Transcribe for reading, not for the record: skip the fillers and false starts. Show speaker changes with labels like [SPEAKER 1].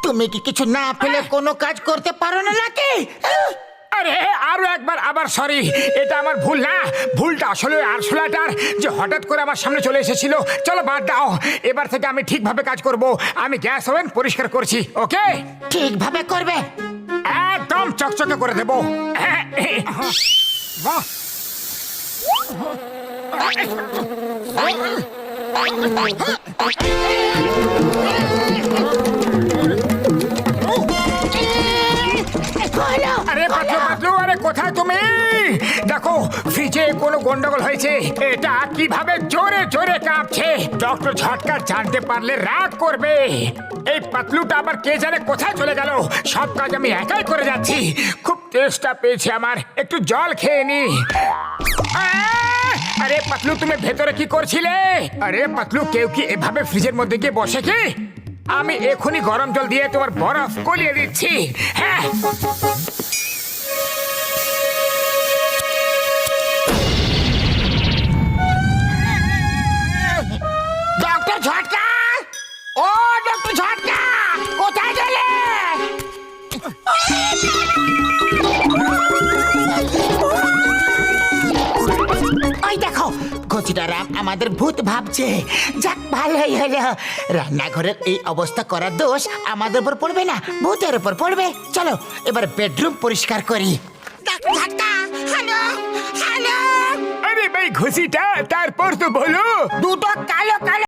[SPEAKER 1] তুমি কি কিছু না পেলে কোনো কাজ করতে পারো না নাকি?
[SPEAKER 2] আরে আরো একবার আবার সরি, এটা আমার ভুল না। ভুলটা আসলে ওই আরশোলাটার, যে হঠাৎ করে আমার সামনে চলে এসেছিল। চলো বাদ দাও, এবার থেকে আমি ঠিকভাবে কাজ করব। আমি গ্যাস ওভেন পরিষ্কার করছি, ওকে?
[SPEAKER 1] ঠিকভাবে করবে।
[SPEAKER 2] একদম চকচকে করে দেবো। বাহ, আরে পাতলু পাতলু, আরে কোথায় তুমি? দেখো ফ্রিজে কোনো গন্ডগোল হয়েছে। এটা কিভাবে জোরে জোরে কাঁপছে। ডক্টর ঝটকা জানতে পারলে রাগ করবে। এই পাতলুটা আবার কে জানে কোথায় চলে গেল। সব কাজ আমি একাই করে যাচ্ছি। খুব তেষ্টা পেয়েছে আমার, একটু জল খেয়ে নি। আরে পাতলু, তুমি ভেতরে কি করছিলে? আরে পাতলু, কেউ কি এভাবে ফ্রিজের মধ্যে গিয়ে বসে কি? আমি এখনই গরম জল দিয়ে তোমার বরফ গলিয়ে দিচ্ছি। হ্যাঁ,
[SPEAKER 1] ডক্টর ঝটকা, ও ডক্টর ঝটকা, কোথায় গেলে? ওই দেখো, কচিটারাম আমাদের ভূত ভাবছে। যাক, ভালোই হলো। রান্নাঘরের এই অবস্থা করার দোষ আমাদের উপর পড়বে না, ভূতের উপর পড়বে। চলো এবার বেডরুম পরিষ্কার করি। ডক্টর ঝটকা, হ্যালো হ্যালো।
[SPEAKER 2] আরে ভাই ঘুষিটা, তারপর তো বলো।
[SPEAKER 1] দুটো কালো কালো